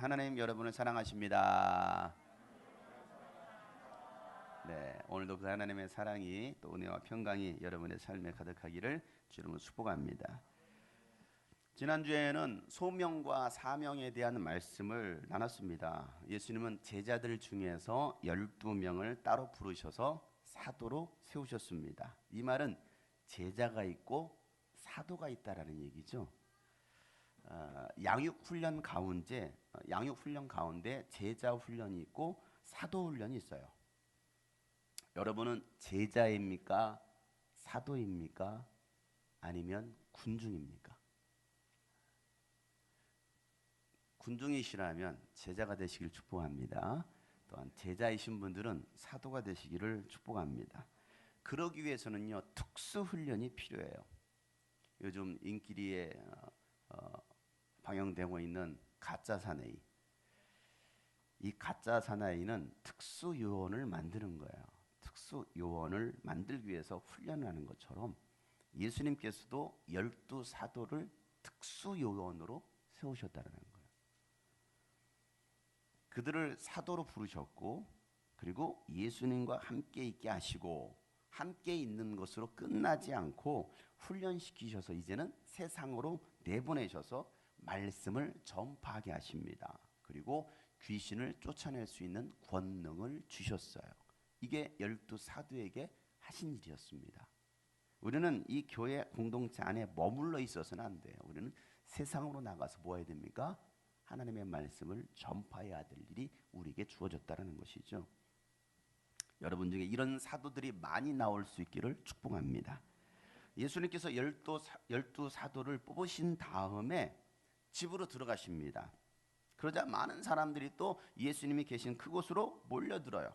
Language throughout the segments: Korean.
하나님 여러분을 사랑하십니다. 네, 오늘도 그 하나님의 사랑이 또 은혜와 평강이 여러분의 삶에 가득하기를 주님을 축복합니다. 지난주에는 소명과 사명에 대한 말씀을 나눴습니다. 예수님은 제자들 중에서 12명을 따로 부르셔서 사도로 세우셨습니다. 이 말은 제자가 있고 사도가 있다라는 얘기죠. 양육훈련 가운데 제자 훈련이 있고 사도 훈련이 있어요. 여러분은 제자입니까? 사도입니까? 아니면 군중입니까? 군중이시라면 제자가 되시길 축복합니다. 또한 제자이신 분들은 사도가 되시기를 축복합니다. 그러기 위해서는요, 특수 훈련이 필요해요. 요즘 인기리에 방영되고 있는 가짜 사나이. 이 가짜 사나이는 특수 요원을 만드는 거예요. 특수 요원을 만들기 위해서 훈련을 하는 것처럼 예수님께서도 12사도를 특수 요원으로 세우셨다는 거예요. 그들을 사도로 부르셨고, 그리고 예수님과 함께 있게 하시고, 함께 있는 것으로 끝나지 않고 훈련시키셔서 이제는 세상으로 내보내셔서 말씀을 전파하게 하십니다. 그리고 귀신을 쫓아낼 수 있는 권능을 주셨어요. 이게 12사도에게 하신 일이었습니다. 우리는 이 교회 공동체 안에 머물러 있어서는 안 돼요. 우리는 세상으로 나가서 뭐 해야 됩니까? 하나님의 말씀을 전파해야 될 일이 우리에게 주어졌다는 것이죠. 여러분 중에 이런 사도들이 많이 나올 수 있기를 축복합니다. 예수님께서 12사도를 뽑으신 다음에 집으로 들어가십니다. 그러자 많은 사람들이 또 예수님이 계신 그곳으로 몰려들어요.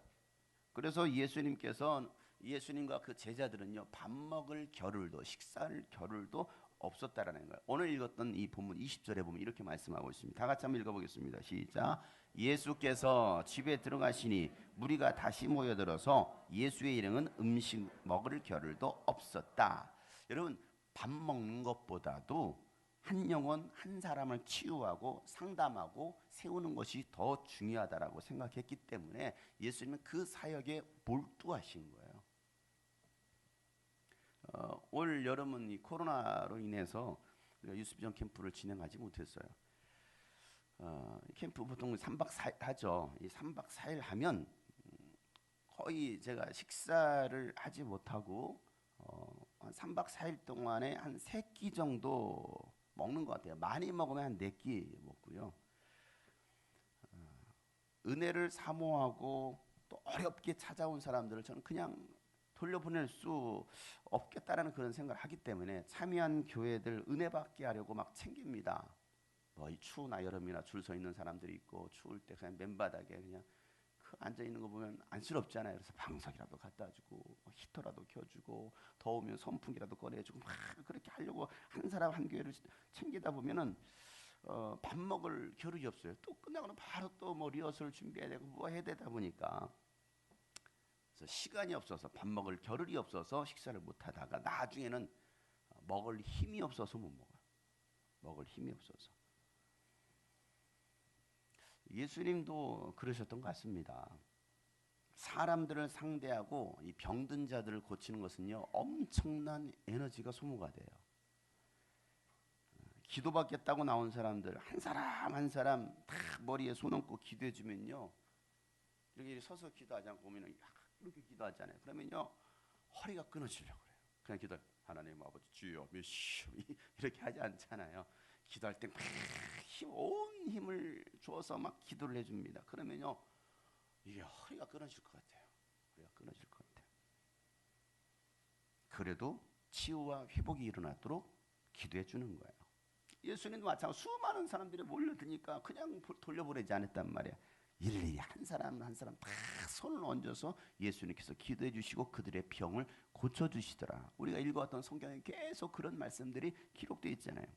그래서 예수님과 그 제자들은요, 밥 먹을 겨를도, 식사할 겨를도 없었다라는 거예요. 오늘 읽었던 이 본문 20절에 보면 이렇게 말씀하고 있습니다. 다 같이 한번 읽어보겠습니다. 시작. 예수께서 집에 들어가시니 무리가 다시 모여들어서 예수의 일행은 음식 먹을 겨를도 없었다. 여러분, 밥 먹는 것보다도 한 영혼 한 사람을 치유하고 상담하고 세우는 것이 더 중요하다라고 생각했기 때문에 예수님은 그 사역에 몰두하신 거예요. 올 여름은 이 코로나로 인해서 우리가 유스비전 캠프를 진행하지 못했어요. 캠프 보통 3박 4일 하죠. 이 3박 4일 하면 거의 제가 식사를 하지 못하고 한 3박 4일 동안에 한 3끼 정도 먹는 것 같아요. 많이 먹으면 한 4끼 먹고요. 은혜를 사모하고 또 어렵게 찾아온 사람들을 저는 그냥 돌려보낼 수 없겠다라는 그런 생각을 하기 때문에 참여한 교회들 은혜 받게 하려고 막 챙깁니다. 뭐 이 추우나 여름이나 줄 서 있는 사람들이 있고 추울 때 그냥 맨바닥에 그냥 앉아 있는 거 보면 안쓰럽잖아요. 그래서 방석이라도 갖다 주고 히터라도 켜주고 더우면 선풍기라도 꺼내주고 막 그렇게 하려고 한 사람 한 교회를 챙기다 보면은 밥 먹을 겨를이 없어요. 또 끝나고는 바로 또 뭐 리허설 준비해야 되고 뭐 해야 되다 보니까 그래서 시간이 없어서 밥 먹을 겨를이 없어서 식사를 못 하다가 나중에는 먹을 힘이 없어서 못 먹어요. 먹을 힘이 없어서. 예수님도 그러셨던 것 같습니다. 사람들을 상대하고 이 병든 자들을 고치는 것은요, 엄청난 에너지가 소모가 돼요. 기도받겠다고 나온 사람들 한 사람 한 사람 다 머리에 손 얹고 기도해 주면요, 이렇게 서서 기도하지 않고 보면 이렇게 기도하잖아요. 그러면요, 허리가 끊어지려고 그래요. 그냥 기도, 하나님 아버지 주여 메시오 이렇게 하지 않잖아요. 기도할 때 온 힘을 줘서 막 기도를 해줍니다. 그러면요, 이게 허리가 끊어질 것 같아요. 허리가 끊어질 것 같아요. 그래도 치유와 회복이 일어나도록 기도해 주는 거예요. 예수님도 마찬가지로 수많은 사람들이 몰려드니까 그냥 돌려보내지 않았단 말이에요. 일일이 한 사람 한 사람 다 손을 얹어서 예수님께서 기도해 주시고 그들의 병을 고쳐주시더라. 우리가 읽어왔던 성경에 계속 그런 말씀들이 기록되어 있잖아요.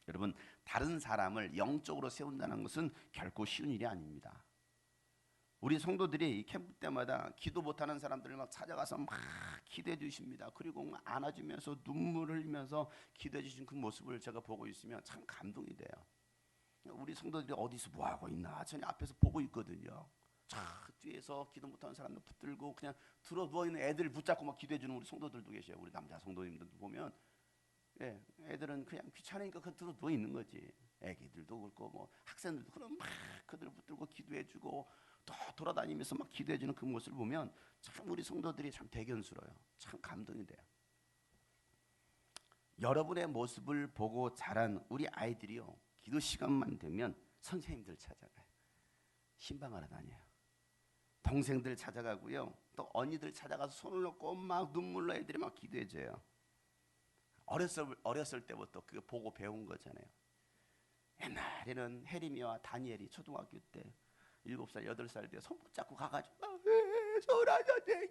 여러분, 다른 사람을 영적으로 세운다는 것은 결코 쉬운 일이 아닙니다. 우리 성도들이 캠프 때마다 기도 못하는 사람들을 막 찾아가서 막 기도해 주십니다. 그리고 막 안아주면서 눈물을 흘리면서 기도해 주신 그 모습을 제가 보고 있으면 참 감동이 돼요. 우리 성도들이 어디서 뭐 하고 있나 전에 앞에서 보고 있거든요. 자, 뒤에서 기도 못하는 사람들 붙들고 그냥 들어 누워 있는 애들 붙잡고 막 기도해 주는 우리 성도들도 계셔요. 우리 남자 성도님들도 보면, 예, 애들은 그냥 귀찮으니까 그 들어 누워 있는 거지. 애기들도 그렇고 뭐 학생들도 그럼 막 그들 붙들고 기도해 주고 또 돌아다니면서 막 기도해 주는 그 모습을 보면 참 우리 성도들이 참 대견스러워요. 참 감동이 돼요. 여러분의 모습을 보고 자란 우리 아이들이요, 기도 시간만 되면 선생님들 찾아가요. 신방하러 다녀요. 동생들 찾아가고요, 또 언니들 찾아가서 손을 놓고 막 눈물로 애들이 막 기도해줘요. 어렸을 때부터 그거 보고 배운 거잖아요. 옛날에는 혜림이와 다니엘이 초등학교 때 7살, 8살 때 손 붙잡고 가가지고 소라 선생님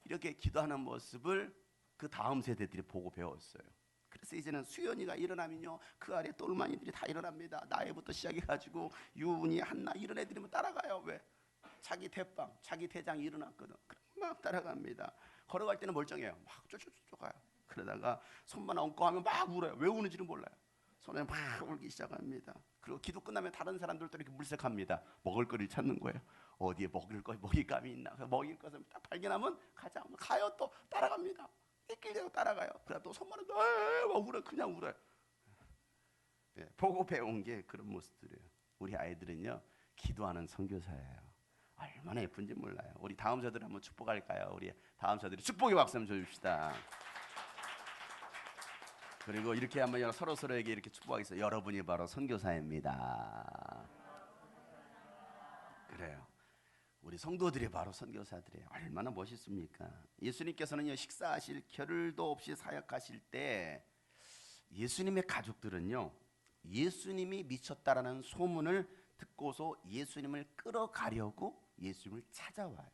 이렇게 기도하는 모습을 그 다음 세대들이 보고 배웠어요. 그래서 이제는 수연이가 일어나면요, 그 아래 똘마니들이 다 일어납니다. 나애부터 시작해가지고 유은이, 한나 이런 애들이 따라가요. 왜? 자기 대빵, 자기 대장이 일어났거든. 그럼 막 따라갑니다. 걸어갈 때는 멀쩡해요. 막 쫓쫓쫓 가요. 그러다가 손만 얹고 하면 막 울어요. 왜 우는지는 몰라요. 손에 막 울기 시작합니다. 그리고 기도 끝나면 다른 사람들도 이렇게 물색합니다. 먹을거리를 찾는 거예요. 어디에 먹이감이 있나. 먹일 것을 딱 발견하면 가자. 가요. 또 따라갑니다. 떼끼려고 따라가요. 그러다 또 손만 얹고 막 울어요. 그냥 울어요. 예, 보고 배운 게 그런 모습들이에요. 우리 아이들은요, 기도하는 선교사예요. 얼마나 예쁜지 몰라요. 우리 다음 저들 한번 축복할까요? 우리 다음 저들이 축복의 박수 한번 줘줍시다. 그리고 이렇게 한번 서로에게 이렇게 축복하겠어요. 여러분이 바로 선교사입니다. 그래요. 우리 성도들이 바로 선교사들이에요. 얼마나 멋있습니까? 예수님께서는요, 식사하실 겨를도 없이 사역하실 때 예수님의 가족들은요, 예수님이 미쳤다라는 소문을 듣고서 예수님을 끌어가려고 예수님을 찾아와요.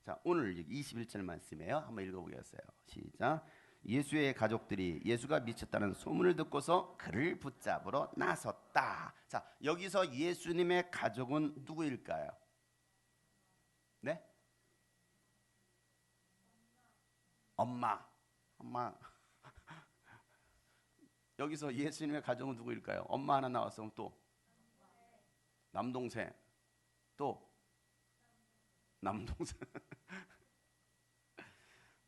자, 오늘 21절 말씀이에요. 한번 읽어보겠어요. 시작. 예수의 가족들이 예수가 미쳤다는 소문을 듣고서 그를 붙잡으러 나섰다. 자, 여기서 예수님의 가족은 누구일까요? 네? 엄마. 여기서 예수님의 가족은 누구일까요? 엄마 하나 나왔으면 또 남동생, 또 남동생.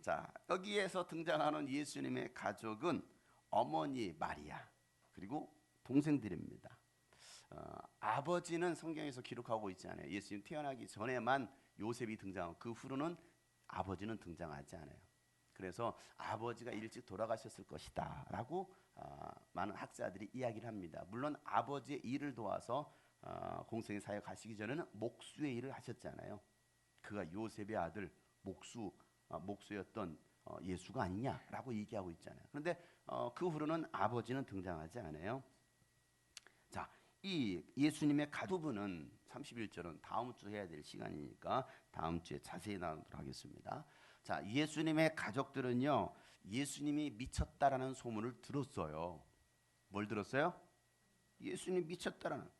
자, 여기에서 등장하는 예수님의 가족은 어머니 마리아 그리고 동생들입니다. 아버지는 성경에서 기록하고 있지 않아요. 예수님 태어나기 전에만 요셉이 등장하고 그 후로는 아버지는 등장하지 않아요. 그래서 아버지가 일찍 돌아가셨을 것이다 라고 많은 학자들이 이야기를 합니다. 물론 아버지의 일을 도와서 공생의 사역 가시기 전에는 목수의 일을 하셨잖아요. 그가 요셉의 아들 목수였던 예수가 아니냐라고 얘기하고 있잖아요. 그런데 그 후로는 아버지는 등장하지 않아요. 자, 이 예수님의 가두부는 31절은 다음 주 해야 될 시간이니까 다음 주에 자세히 나누도록 하겠습니다. 자, 예수님의 가족들은요, 예수님이 미쳤다라는 소문을 들었어요. 뭘 들었어요? 예수님 미쳤다라는.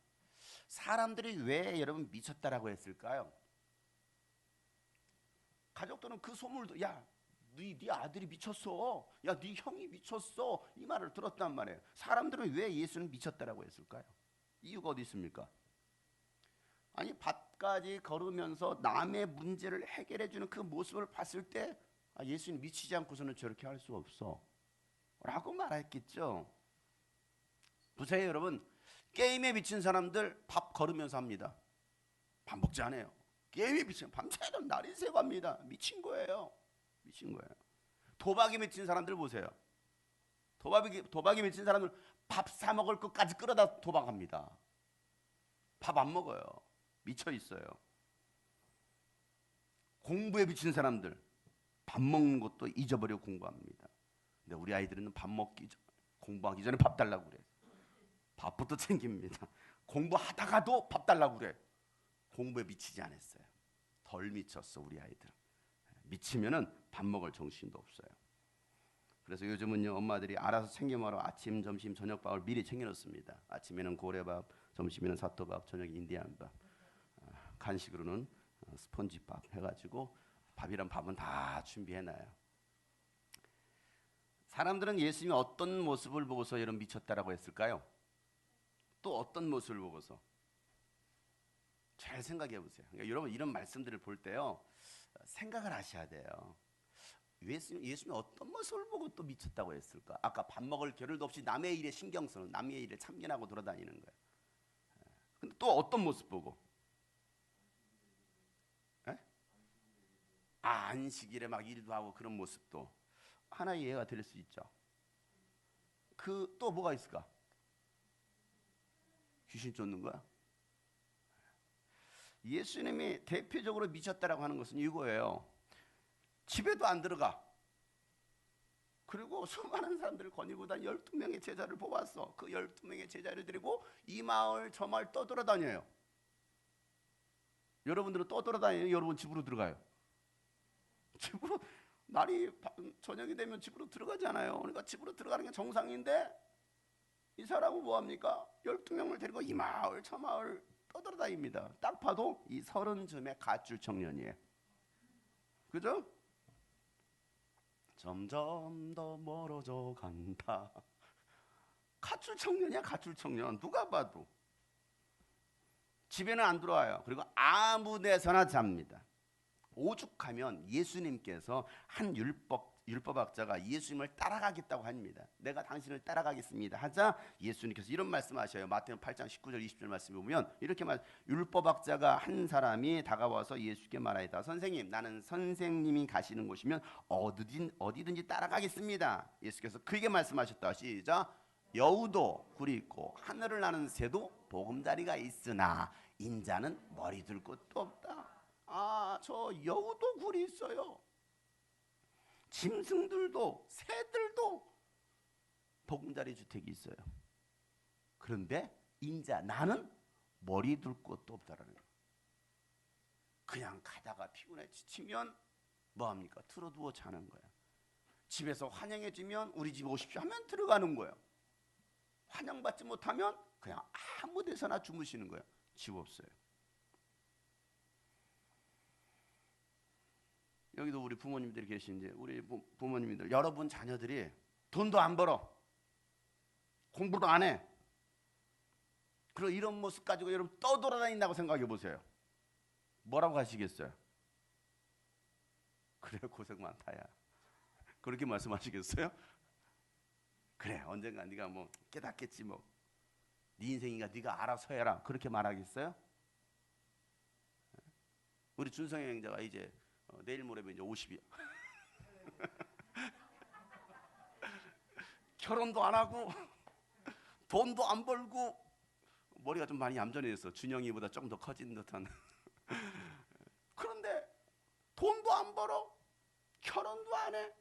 사람들이 왜 여러분 미쳤다라고 했을까요? 가족들은 그 소문을, 야, 네 아들이 미쳤어, 야, 네 형이 미쳤어, 이 말을 들었단 말이에요. 사람들은 왜 예수는 미쳤다라고 했을까요? 이유가 어디 있습니까? 아니, 밭까지 걸으면서 남의 문제를 해결해주는 그 모습을 봤을 때 예수님 미치지 않고서는 저렇게 할 수 없어 라고 말했겠죠. 보세요 여러분, 게임에 미친 사람들 밥 걸으면서 합니다. 밥 먹지 않아요. 게임에 미친, 밤새도 날이 새고 합니다. 미친 거예요. 미친 거예요. 도박에 미친 사람들 보세요. 도박에 미친 사람들 밥 사 먹을 것까지 끌어다 도박합니다. 밥 안 먹어요. 미쳐 있어요. 공부에 미친 사람들 밥 먹는 것도 잊어버리고 공부합니다. 근데 우리 아이들은 밥 먹기 전, 공부하기 전에 밥 달라고 그래. 밥부터 챙깁니다. 공부하다가도 밥 달라고 그래. 공부에 미치지 않았어요. 덜 미쳤어 우리 아이들. 미치면은 밥 먹을 정신도 없어요. 그래서 요즘은요, 엄마들이 알아서 챙겨 먹으러 아침, 점심, 저녁밥을 미리 챙겨 놓습니다. 아침에는 고래밥, 점심에는 사또밥, 저녁에 인디안밥, 간식으로는 스펀지밥 해가지고 밥이란 밥은 다 준비해놔요. 사람들은 예수님이 어떤 모습을 보고서 여러분 미쳤다라고 했을까요? 또 어떤 모습을 보고서? 잘 생각해 보세요. 그러니까 여러분 이런 말씀들을 볼 때요, 생각을 하셔야 돼요. 예수님이 어떤 모습을 보고 또 미쳤다고 했을까? 아까 밥 먹을 겨를도 없이 남의 일에 신경 쓰는, 남의 일에 참견하고 돌아다니는 거예요. 근데 또 어떤 모습 보고? 에? 안식일에 막 일도 하고 그런 모습도 하나의 예가 될 수 있죠. 그 또 뭐가 있을까? 귀신 쫓는 거야? 예수님이 대표적으로 미쳤다라고 하는 것은 이거예요. 집에도 안 들어가. 그리고 수많은 사람들을 거느리고 다니 12명의 제자를 뽑았어. 그 12명의 제자를 데리고 이 마을 저 마을 떠돌아다녀요. 여러분들은 떠돌아다니는 여러분 집으로 들어가요. 집으로 날이 저녁이 되면 집으로 들어가잖아요. 그러니까 집으로 들어가는 게 정상인데 이 사람은 뭐합니까? 12명을 데리고 이 마을 저 마을 떠돌아다닙니다. 딱 봐도 이 30쯤의 가출 청년이에요. 그죠? 점점 더 멀어져 간다. 가출 청년이야, 가출 청년. 누가 봐도. 집에는 안 들어와요. 그리고 아무 데서나 잡니다. 오죽하면 예수님께서 한 율법학자가 예수님을 따라가겠다고 합니다. 내가 당신을 따라가겠습니다 하자 예수님께서 이런 말씀하셔요. 마태복음 8장 19절 20절 말씀에 보면 이렇게 율법학자가 한 사람이 다가와서 예수께 말하였다. 선생님, 나는 선생님이 가시는 곳이면 어디든지 따라가겠습니다. 예수께서 그에게 말씀하셨다. 시작. 여우도 굴이 있고 하늘을 나는 새도 보금자리가 있으나 인자는 머리 둘 곳도 없다. 아, 저 여우도 굴이 있어요. 짐승들도 새들도 보금자리 주택이 있어요. 그런데 인자 나는 머리 둘 곳도 없다라는 거예요. 그냥 가다가 피곤해 지치면 뭐합니까? 틀어두어 자는 거야. 집에서 환영해지면 우리 집 오십시오 하면 들어가는 거예요. 환영받지 못하면 그냥 아무 데서나 주무시는 거예요. 집 없어요. 여기도 우리 부모님들이 계신데 우리 부모님들 여러분 자녀들이 돈도 안 벌어 공부도 안 해. 그리고 이런 모습 가지고 여러분 떠돌아다닌다고 생각해 보세요. 뭐라고 하시겠어요? 그래 고생 많다야. 그렇게 말씀하시겠어요? 그래 언젠가 네가 뭐 깨닫겠지 뭐. 네 인생이니까 네가 알아서 해라. 그렇게 말하겠어요? 우리 준성의 형제가 이제 내일 모레면 이제 50이야. 결혼도 안 하고 돈도 안 벌고 머리가 좀 많이 얌전해졌어. 준영이보다 조금 더 커진 듯한. 그런데 돈도 안 벌어, 결혼도 안 해,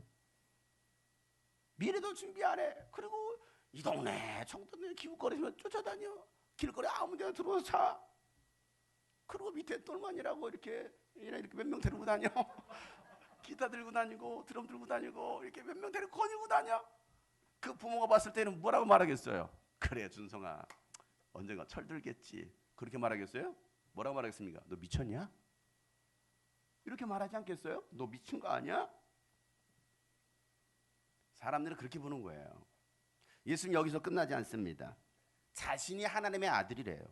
미래도 준비 안 해. 그리고 이 동네 청도에 기웃거리면 쫓아다녀. 길거리 아무 데나 들어와서 자. 그리고 밑에 똘만이라고 이렇게 몇 명 데리고 다녀. 기타 들고 다니고 드럼 들고 다니고 이렇게 몇 명 데리고 거닐고 다녀. 그 부모가 봤을 때는 뭐라고 말하겠어요? 그래 준성아 언젠가 철들겠지. 그렇게 말하겠어요? 뭐라고 말하겠습니까? 너 미쳤냐? 이렇게 말하지 않겠어요? 너 미친 거 아니야? 사람들은 그렇게 보는 거예요. 예수님 여기서 끝나지 않습니다. 자신이 하나님의 아들이래요.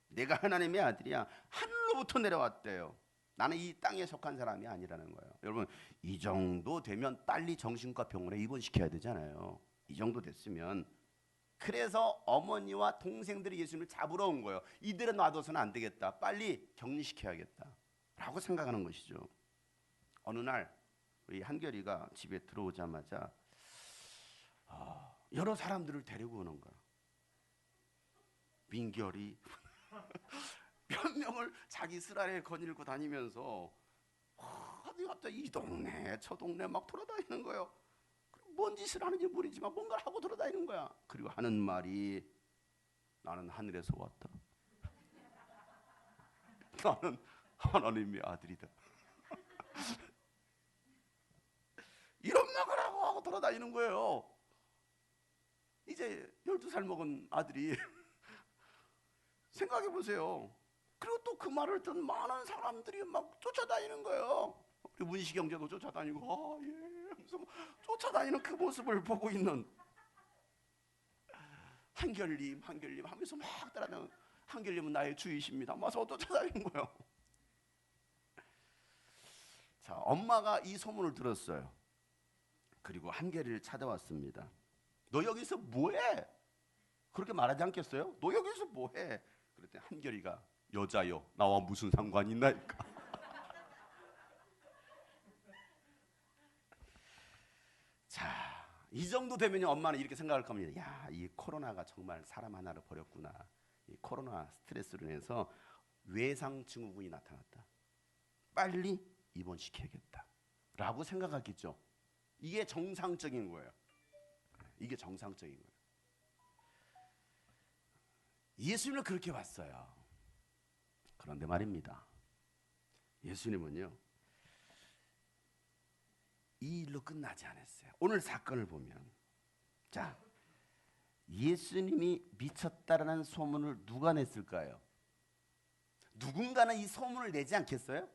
내가 하나님의 아들이야. 하늘로부터 내려왔대요. 나는 이 땅에 속한 사람이 아니라는 거예요. 여러분 이 정도 되면 빨리 정신과 병원에 입원시켜야 되잖아요. 이 정도 됐으면. 그래서 어머니와 동생들이 예수님을 잡으러 온 거예요. 이들은 놔둬서는 안 되겠다. 빨리 격리시켜야겠다 라고 생각하는 것이죠. 어느 날 우리 한결이가 집에 들어오자마자 여러 사람들을 데리고 오는 거야. 민결이 몇 명을 자기 쓰라리에 거닐고 다니면서 갑자기 이 동네 저 동네 막 돌아다니는 거예요. 뭔 짓을 하는지 모르지만 뭔가를 하고 돌아다니는 거야. 그리고 하는 말이 나는 하늘에서 왔다. 나는 하나님의 아들이다. 이런 말을 하고 돌아다니는 거예요. 이제 12살 먹은 아들이 생각해 보세요. 그리고 또 그 말을 듣는 많은 사람들이 막 쫓아다니는 거예요. 우리 문식이 형제도 쫓아다니고 예 하면서 쫓아다니는 그 모습을 보고 있는 한결님 한결님 하면서 막 따라다니는, 한결님은 나의 주이십니다. 와서 또 찾아낸 거예요. 자, 엄마가 이 소문을 들었어요. 그리고 한결이를 찾아왔습니다. 너 여기서 뭐해? 그렇게 말하지 않겠어요? 너 여기서 뭐해? 그랬더니 한결이가 여자요, 나와 무슨 상관이 있나이까. 자, 이 정도 되면 엄마는 이렇게 생각할 겁니다. 야, 이 코로나가 정말 사람 하나를 버렸구나. 이 코로나 스트레스로 인해서 외상 증후군이 나타났다. 빨리 입원시켜야겠다 라고 생각하겠죠. 이게 정상적인 거예요. 이게 정상적인 거예요. 예수님을 그렇게 봤어요. 그런데 말입니다, 예수님은요 이 일로 끝나지 않았어요. 오늘 사건을 보면, 자, 예수님이 미쳤다라는 소문을 누가 냈을까요? 누군가는 이 소문을 내지 않겠어요?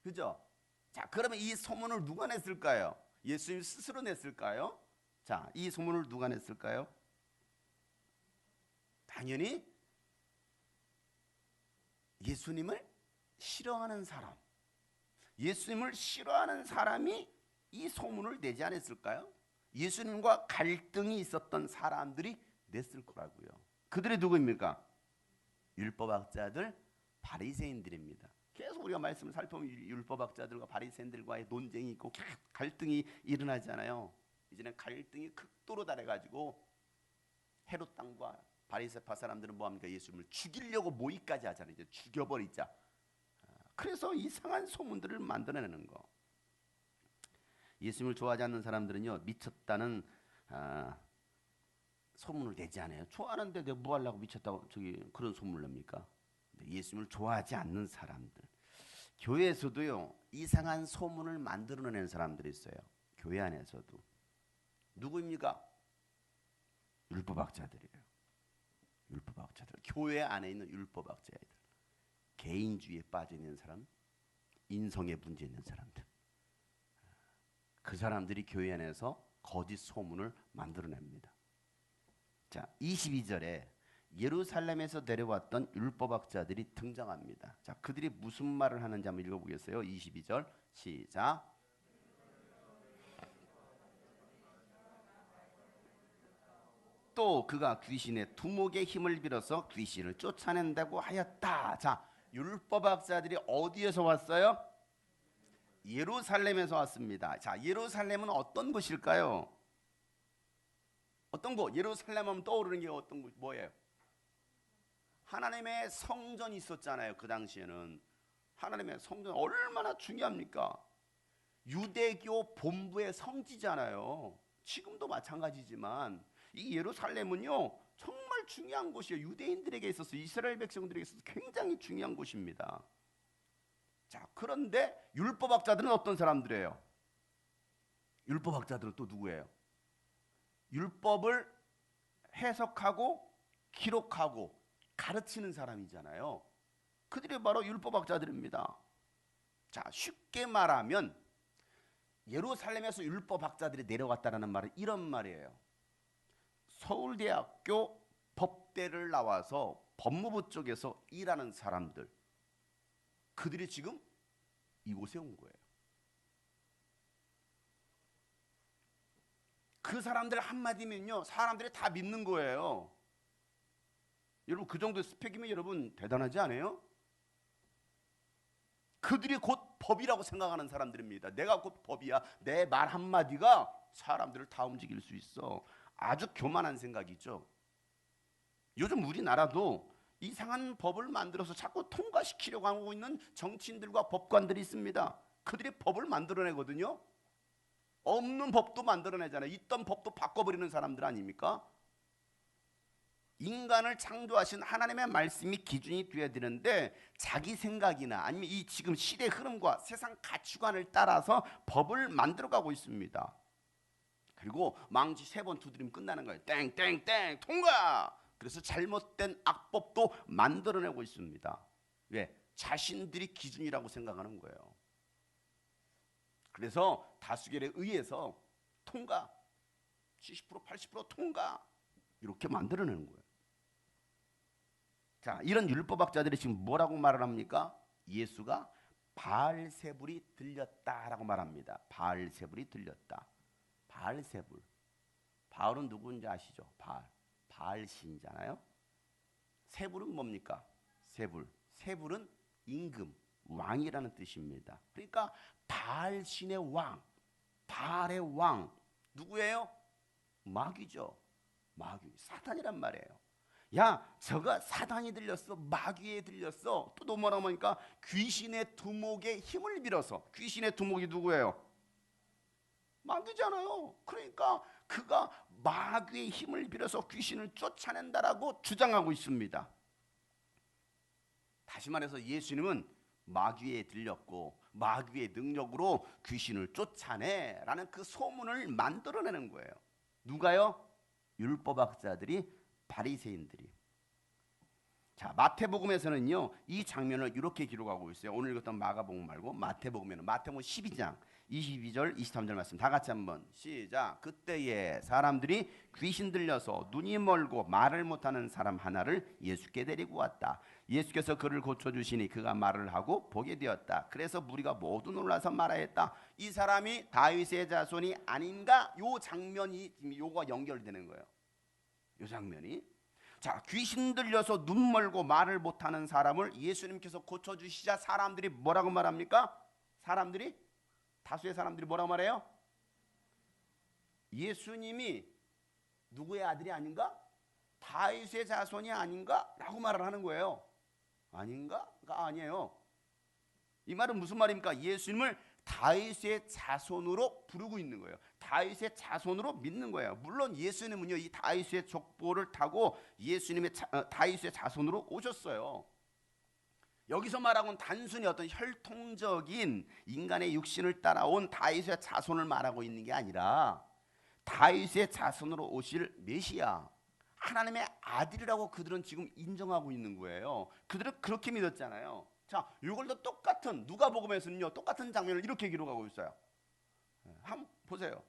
그죠? 자, 그러면 이 소문을 누가 냈을까요? 예수님 스스로 냈을까요? 자, 이 소문을 누가 냈을까요? 당연히 예수님을 싫어하는 사람, 예수님을 싫어하는 사람이 이 소문을 내지 않았을까요? 예수님과 갈등이 있었던 사람들이 냈을 거라고요. 그들이 누구입니까? 율법학자들, 바리새인들입니다. 계속 우리가 말씀을 살펴보면 율법학자들과 바리새인들과의 논쟁이 있고 갈등이 일어나잖아요. 이제는 갈등이 극도로 달해가지고 헤롯 땅과 바리새파 사람들은 뭐합니까? 예수님을 죽이려고 모의까지 하잖아요. 이제 죽여버리자. 그래서 이상한 소문들을 만들어내는 거. 예수님을 좋아하지 않는 사람들은요 미쳤다는 소문을 내지 않아요. 좋아하는데 내가 뭐 하려고 미쳤다고 그런 소문을 냅니까? 예수님을 좋아하지 않는 사람들, 교회에서도요 이상한 소문을 만들어내는 사람들이 있어요. 교회 안에서도. 누구입니까? 율법학자들이에요. 율법학자들, 교회 안에 있는 율법학자들, 개인주의에 빠져 있는 사람, 인성에 문제 있는 사람들, 그 사람들이 교회 안에서 거짓 소문을 만들어냅니다. 자, 22절에 예루살렘에서 내려왔던 율법학자들이 등장합니다. 자, 그들이 무슨 말을 하는지 한번 읽어보겠어요. 22절 시작. 또 그가 귀신의 두목의 힘을 빌어서 귀신을 쫓아낸다고 하였다. 자, 율법학자들이 어디에서 왔어요? 예루살렘에서 왔습니다. 자, 예루살렘은 어떤 곳일까요? 어떤 곳? 예루살렘 하면 떠오르는 게 어떤 곳? 뭐예요? 하나님의 성전이 있었잖아요. 그 당시에는 하나님의 성전 얼마나 중요합니까? 유대교 본부의 성지잖아요. 지금도 마찬가지지만 이 예루살렘은요 정말 중요한 곳이에요. 유대인들에게 있어서, 이스라엘 백성들에게 있어서 굉장히 중요한 곳입니다. 자, 그런데 율법학자들은 어떤 사람들이에요? 율법학자들은 또 누구예요? 율법을 해석하고 기록하고 가르치는 사람이잖아요. 그들이 바로 율법학자들입니다. 자, 쉽게 말하면 예루살렘에서 율법학자들이 내려왔다는 말은 이런 말이에요. 서울대학교 법대를 나와서 법무부 쪽에서 일하는 사람들, 그들이 지금 이곳에 온 거예요. 그 사람들 한마디면요 사람들이 다 믿는 거예요. 여러분, 그 정도 스펙이면 여러분 대단하지 않아요? 그들이 곧 법이라고 생각하는 사람들입니다. 내가 곧 법이야. 내 말 한마디가 사람들을 다 움직일 수 있어. 아주 교만한 생각이죠. 요즘 우리나라도 이상한 법을 만들어서 자꾸 통과시키려고 하고 있는 정치인들과 법관들이 있습니다. 그들이 법을 만들어내거든요. 없는 법도 만들어내잖아요. 있던 법도 바꿔버리는 사람들 아닙니까? 인간을 창조하신 하나님의 말씀이 기준이 되어야 되는데 자기 생각이나 아니면 이 지금 시대 흐름과 세상 가치관을 따라서 법을 만들어가고 있습니다. 그리고 망치 3번 두드리면 끝나는 거예요. 땡땡땡 통과. 그래서 잘못된 악법도 만들어내고 있습니다. 왜? 자신들이 기준이라고 생각하는 거예요. 그래서 다수결에 의해서 통과, 70% 80% 통과 이렇게 만들어내는 거예요. 자, 이런 율법학자들이 지금 뭐라고 말을 합니까? 예수가 바알세불이 들렸다라고 말합니다. 바알세불이 들렸다. 바알세불. 바알은 누구인지 아시죠? 바알 신이잖아요. 세불은 뭡니까? 세불은 임금, 왕이라는 뜻입니다. 그러니까 바알 신의 왕, 바알의 왕 누구예요? 마귀죠. 마귀, 사탄이란 말이에요. 야, 저가 사단이 들렸어, 마귀에 들렸어. 또 뭐라고 하니까 귀신의 두목의 힘을 빌어서. 귀신의 두목이 누구예요? 마귀잖아요. 그러니까 그가 마귀의 힘을 빌어서 귀신을 쫓아낸다라고 주장하고 있습니다. 다시 말해서 예수님은 마귀에 들렸고 마귀의 능력으로 귀신을 쫓아내라는 그 소문을 만들어내는 거예요. 누가요? 율법학자들이, 바리새인들이. 자, 마태복음에서는요 이 장면을 이렇게 기록하고 있어요. 오늘 읽었던 마가복음 말고 마태복음에는 마태복음 12장 22절 23절 말씀 다 같이 한번 시작. 그때에 사람들이 귀신 들려서 눈이 멀고 말을 못하는 사람 하나를 예수께 데리고 왔다. 예수께서 그를 고쳐주시니 그가 말을 하고 보게 되었다. 그래서 무리가 모두 놀라서 말하였다. 이 사람이 다윗의 자손이 아닌가? 요 장면이 지금 요거 연결되는 거예요. 요 장면이. 자, 귀신 들려서 눈 멀고 말을 못하는 사람을 예수님께서 고쳐주시자 사람들이 뭐라고 말합니까? 다수의 사람들이 뭐라고 말해요? 예수님이 누구의 아들이 아닌가? 다윗의 자손이 아닌가? 라고 말을 하는 거예요. 아닌가가 아니에요. 이 말은 무슨 말입니까? 예수님을 다윗의 자손으로 부르고 있는 거예요. 다윗의 자손으로 믿는 거예요. 물론 예수님은요 이 다윗의 족보를 타고 예수님의 다윗의 자손으로 오셨어요. 여기서 말하고는 단순히 어떤 혈통적인 인간의 육신을 따라온 다윗의 자손을 말하고 있는 게 아니라 다윗의 자손으로 오실 메시아, 하나님의 아들이라고 그들은 지금 인정하고 있는 거예요. 그들은 그렇게 믿었잖아요. 자, 이걸도 똑같은 누가복음에서는요 똑같은 장면을 이렇게 기록하고 있어요. 한번 보세요.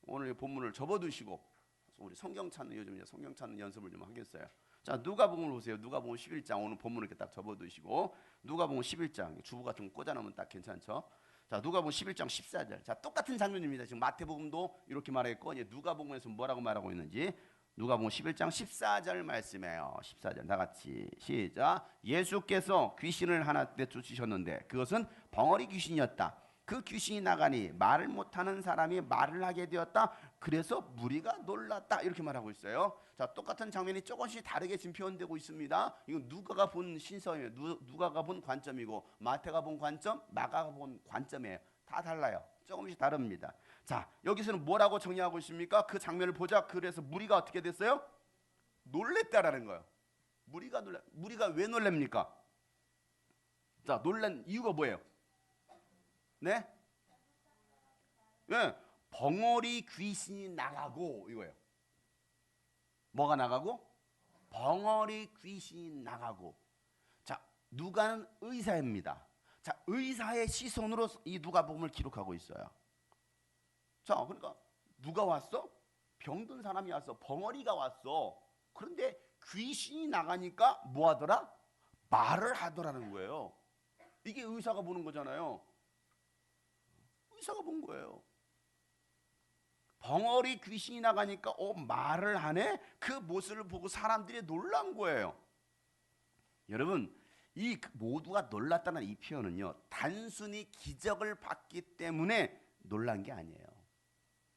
오늘 본문을 접어두시고 우리 성경 찾는, 요즘 이제 성경 찾는 연습을 좀 하겠어요. 자, 누가복음을 보세요. 누가복음 11장, 오늘 본문을 이렇게 딱 접어두시고 누가복음 11장 주보가 좀 꽂아놓으면 딱 괜찮죠. 자, 누가복음 11장 14절. 자, 똑같은 장면입니다. 지금 마태복음도 이렇게 말했고 이제 누가복음에서 뭐라고 말하고 있는지 누가복음 11장 14절 말씀이에요. 14절 다 같이 시작. 예수께서 귀신을 하나 내쫓으셨는데 그것은 벙어리 귀신이었다. 그 귀신이 나가니 말을 못하는 사람이 말을 하게 되었다. 그래서 무리가 놀랐다. 이렇게 말하고 있어요. 자, 똑같은 장면이 조금씩 다르게 지금 표현되고 있습니다. 이건 누가가 본 신서예요. 누가가 본 관점이고 마태가 본 관점, 마가가 본 관점이에요. 다 달라요. 조금씩 다릅니다. 자, 여기서는 뭐라고 정의하고 있습니까? 그 장면을 보자. 그래서 무리가 어떻게 됐어요? 놀랬다라는 거예요. 무리가 왜 놀랍니까? 자, 놀란 이유가 뭐예요? 네? 네, 벙어리 귀신이 나가고 이거예요. 뭐가 나가고? 벙어리 귀신이 나가고. 자, 누가는 의사입니다. 자, 의사의 시선으로 이 누가복음을 기록하고 있어요. 자, 그러니까 누가 왔어? 병든 사람이 왔어. 벙어리가 왔어. 그런데 귀신이 나가니까 뭐 하더라? 말을 하더라는 거예요. 이게 의사가 보는 거잖아요. 의사가 본 거예요. 벙어리 귀신이 나가니까 말을 하네? 그 모습을 보고 사람들이 놀란 거예요. 여러분, 이 모두가 놀랐다는 이 표현은요 단순히 기적을 봤기 때문에 놀란 게 아니에요.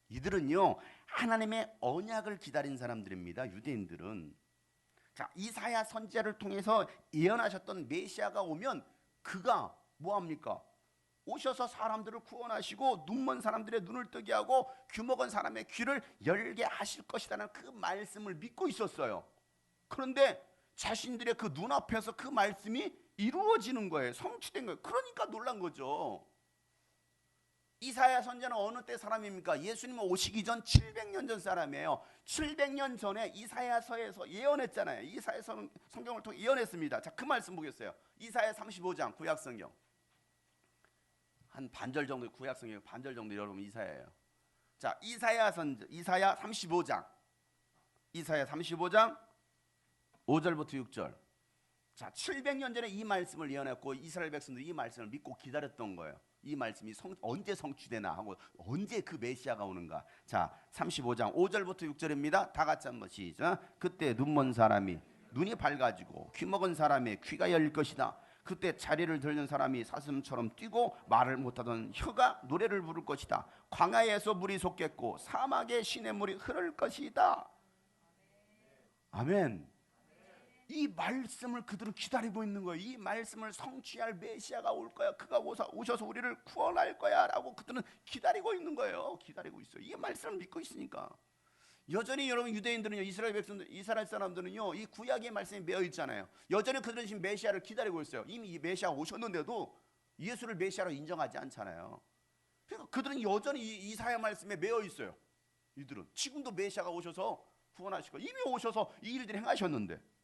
이들은요 하나님의 언약을 기다린 사람들입니다. 유대인들은. 자, 이사야 선지자를 통해서 예언하셨던 메시아가 오면 그가 뭐합니까? 오셔서 사람들을 구원하시고 눈먼 사람들의 눈을 뜨게 하고 귀먹은 사람의 귀를 열게 하실 것이라는 그 말씀을 믿고 있었어요. 그런데 자신들의 그 눈앞에서 그 말씀이 이루어지는 거예요. 성취된 거예요. 그러니까 놀란 거죠. 이사야 선지자는 어느 때 사람입니까? 예수님 오시기 전 700년 전 사람이에요. 700년 전에 이사야서에서 예언했잖아요. 이사야서는 성경을 통해 예언했습니다. 자, 그 말씀 보겠어요. 이사야 35장 구약성경. 한 반절 정도, 구약성경 반절 정도 여러분 이사야예요. 자, 이사야 35장. 이사야 35장 5절부터 6절. 자, 700년 전에 이 말씀을 예언했고 이스라엘 백성들이 이 말씀을 믿고 기다렸던 거예요. 이 말씀이 언제 성취되나 하고 언제 그 메시아가 오는가. 자, 35장 5절부터 6절입니다. 다 같이 한번 시작. 그때 눈먼 사람이 눈이 밝아지고 귀먹은 사람의 귀가 열릴 것이다. 그때 자리를 들는 사람이 사슴처럼 뛰고 말을 못하던 혀가 노래를 부를 것이다. 광야에서 물이 솟겠고 사막에 시냇물이 흐를 것이다. 아멘. 이 말씀을 그들은 기다리고 있는 거예요. 이 말씀을 성취할 메시아가 올 거야. 그가 오셔서 우리를 구원할 거야 라고 그들은 기다리고 있는 거예요. 기다리고 있어요. 이 말씀을 믿고 있으니까. 여전히 여러분 유대인들은요, 이스라엘 백성들, 이스라엘 사람들은요, 이 구약의 말씀에 매여 있잖아요. 여전히 그들은 지금 메시아를 기다리고 있어요. 이미 이 메시아가 오셨는데도 예수를 메시아로 인정하지 않잖아요. 그러니까 그들은 여전히 이 이사야 말씀에 매여 있어요. 이들은 지금도 메시아가 오셔서 구원하실 거예요. 이미 오셔서 이 일들을 행하셨는데.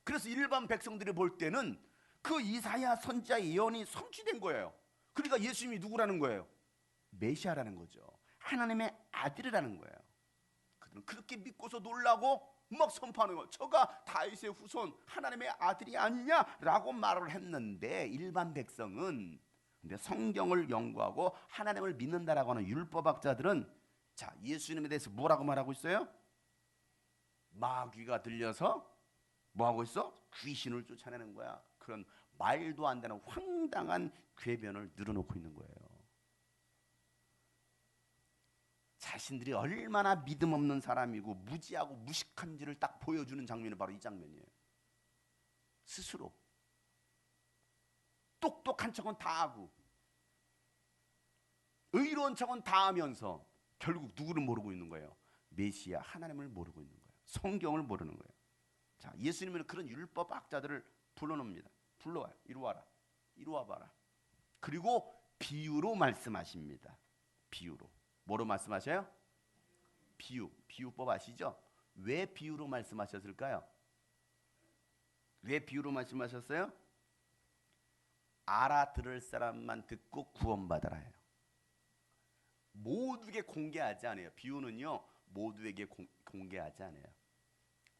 그래서 일반 백성들이 볼 때는 그 이사야 선지자의 예언이 성취된 거예요. 그러니까 예수님이 누구라는 거예요? 메시아라는 거죠. 하나님의 아들이라는 거예요. 그들은 그렇게 믿고서 놀라고 막 선포하는 거예요. 저가 다윗의 후손 하나님의 아들이 아니냐라고 말을 했는데 일반 백성은, 근데 성경을 연구하고 하나님을 믿는다라고 하는 율법학자들은 자, 예수님에 대해서 뭐라고 말하고 있어요? 마귀가 들려서 뭐하고 있어? 귀신을 쫓아내는 거야. 그런 말도 안 되는 황당한 궤변을 늘어놓고 있는 거예요. 자신들이 얼마나 믿음 없는 사람이고 무지하고 무식한지를 딱 보여주는 장면이 바로 이 장면이에요. 스스로 똑똑한 척은 다 하고 의로운 척은 다 하면서 결국 누구를 모르고 있는 거예요? 메시아 하나님을 모르고 있는 거예요. 성경을 모르는 거예요. 자, 예수님은 그런 율법학자들을 불러놓습니다. 불러와요. 이리 와라. 이리 와봐라. 그리고 비유로 말씀하십니다. 비유로. 뭐로 말씀하셔요? 비유법 아시죠? 왜 비유로 말씀하셨을까요? 왜 비유로 말씀하셨어요? 알아들을 사람만 듣고 구원받아라 해요. 모두에게 공개하지 않아요. 비유는요, 모두에게 공개하지 않아요.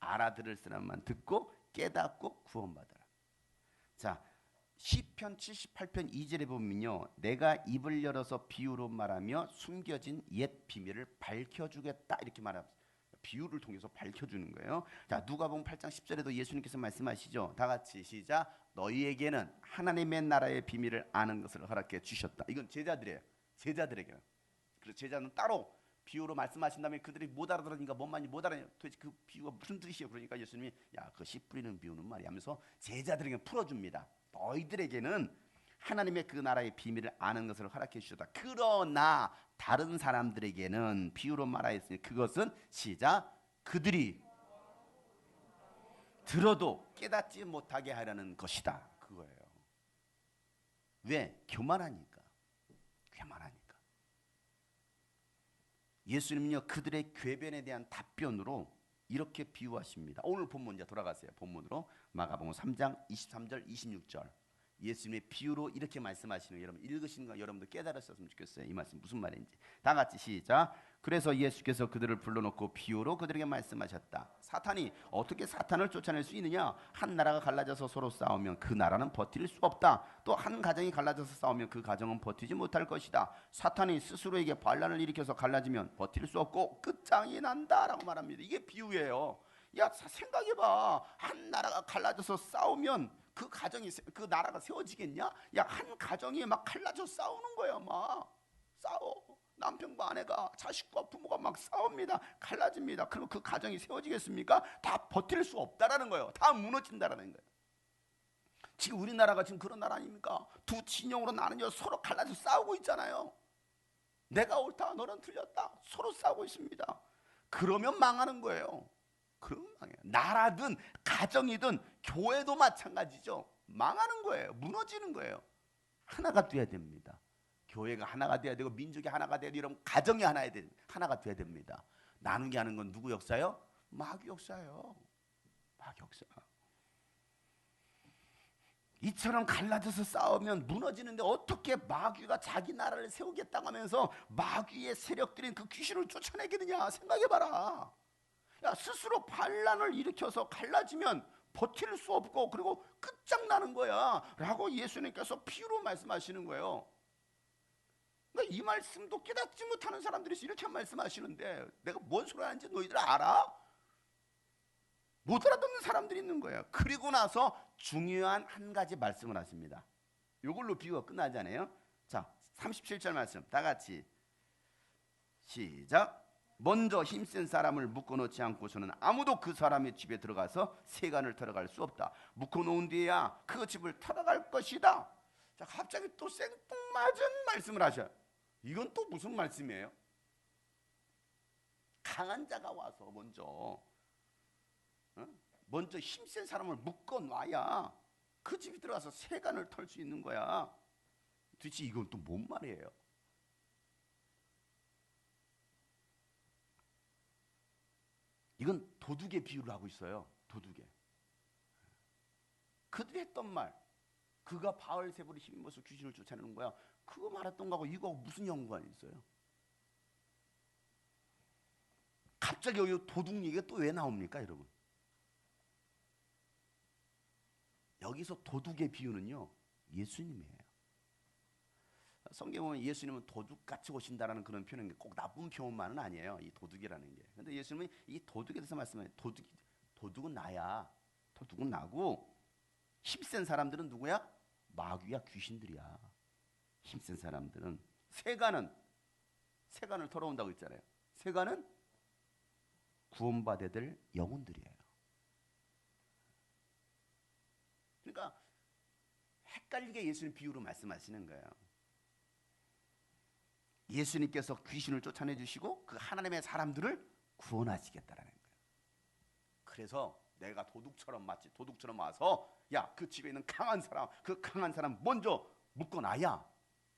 알아들을 사람만 듣고 깨닫고 구원받아라. 자, 시편 78편 2절에 보면요, 내가 입을 열어서 비유로 말하며 숨겨진 옛 비밀을 밝혀주겠다 이렇게 말합니다. 비유를 통해서 밝혀주는 거예요. 자, 누가복음 8장 10절에도 예수님께서 말씀하시죠. 다 같이 시작. 너희에게는 하나님의 나라의 비밀을 아는 것을 허락해 주셨다. 이건 제자들이에요. 제자들에게는. 그래서 제자는 따로 비유로 말씀하신 다음에 그들이 못 알아들으니까 뭔 말인지 못 알아요. 도대체 그 비유가 무슨 뜻이에요? 그러니까 예수님이 야, 그 씨 뿌리는 비유는 말이야 하면서 제자들에게 풀어줍니다. 너희들에게는 하나님의 그 나라의 비밀을 아는 것을 허락해 주셨다. 그러나 다른 사람들에게는 비유로 말하였으니 그것은 시작 그들이 들어도 깨닫지 못하게 하려는 것이다. 그거예요. 왜? 교만하니까. 교만하니까. 예수님은요, 그들의 궤변에 대한 답변으로 이렇게 비유하십니다. 오늘 본문 이제 돌아가세요. 본문으로 마가복음 3장 23절 26절 예수님의 비유로 이렇게 말씀하시는 여러분 읽으시는 거 여러분들 깨달으셨으면 좋겠어요. 이 말씀 무슨 말인지 다 같이 시작. 그래서 예수께서 그들을 불러놓고 비유로 그들에게 말씀하셨다. 사탄이 어떻게 사탄을 쫓아낼 수 있느냐? 한 나라가 갈라져서 서로 싸우면 그 나라는 버틸 수 없다. 또 한 가정이 갈라져서 싸우면 그 가정은 버티지 못할 것이다. 사탄이 스스로에게 반란을 일으켜서 갈라지면 버틸 수 없고 끝장이 난다라고 말합니다. 이게 비유예요. 야, 생각해봐. 한 나라가 갈라져서 싸우면 그 가정이 그 나라가 세워지겠냐? 야, 한 가정이 막 갈라져 싸우는 거야. 막 싸워. 남편과 아내가 자식과 부모가 막 싸웁니다. 갈라집니다. 그럼 그 가정이 세워지겠습니까? 다 버틸 수 없다라는 거예요. 다 무너진다라는 거예요. 지금 우리나라가 지금 그런 나라 아닙니까? 두 진영으로 나누어 서로 갈라져 싸우고 있잖아요. 내가 옳다, 너는 틀렸다. 서로 싸우고 있습니다. 그러면 망하는 거예요. 그러면 망해요. 나라든 가정이든 교회도 마찬가지죠. 망하는 거예요. 무너지는 거예요. 하나가 돼야 됩니다. 교회가 하나가 돼야 되고 민족이 하나가 돼야 되고 이러면 가정이 하나가 돼야 됩니다. 나누게 하는 건 누구 역사요? 마귀 역사예요. 마귀 역사. 이처럼 갈라져서 싸우면 무너지는데 어떻게 마귀가 자기 나라를 세우겠다고 하면서 마귀의 세력들인 그 귀신을 쫓아내겠느냐 생각해봐라. 야, 스스로 반란을 일으켜서 갈라지면 버틸 수 없고 그리고 끝장나는 거야 라고 예수님께서 비유로 말씀하시는 거예요. 그러니까 이 말씀도 깨닫지 못하는 사람들이 이렇게 말씀하시는데 내가 뭔 소리 하는지 너희들 알아? 못 알아듣는 사람들이 있는 거예요. 그리고 나서 중요한 한 가지 말씀을 하십니다. 이걸로 비유가 끝나잖아요. 자, 37절 말씀 다 같이 시작. 먼저 힘센 사람을 묶어놓지 않고서는 아무도 그 사람의 집에 들어가서 세간을 털어갈 수 없다. 묶어놓은 뒤에야 그 집을 털어갈 것이다. 자, 갑자기 또 생뚱맞은 말씀을 하셔요. 이건 또 무슨 말씀이에요? 강한 자가 와서 먼저 힘센 사람을 묶어놔야 그 집에 들어가서 세간을 털 수 있는 거야. 도대체 이건 또 뭔 말이에요? 이건 도둑의 비유를 하고 있어요. 도둑의. 그들이 했던 말, 그가 바알세불을 힘입어서 귀신을 쫓아내는 거야. 그거 말했던 거하고 이거하고 무슨 연관이 있어요? 갑자기 여기 도둑 얘기가 또 왜 나옵니까, 여러분? 여기서 도둑의 비유는요, 예수님이에요. 성경에 보면 예수님은 도둑같이 오신다라는 그런 표현은 꼭 나쁜 표현만은 아니에요. 이 도둑이라는 게. 근데 예수님은 이 도둑에 대해서 말씀해요. 도둑은 나야. 도둑은 나고 힘센 사람들은 누구야? 마귀야, 귀신들이야. 힘센 사람들은 세간을 털어온다고 했잖아요. 세간은 구원받아야 될 영혼들이에요. 그러니까 헷갈리게 예수님 비유로 말씀하시는 거예요. 예수님께서 귀신을 쫓아내 주시고 그 하나님의 사람들을 구원하시겠다라는 거예요. 그래서 내가 도둑처럼 와서 야, 그 집에 있는 그 강한 사람 먼저 묶어놔야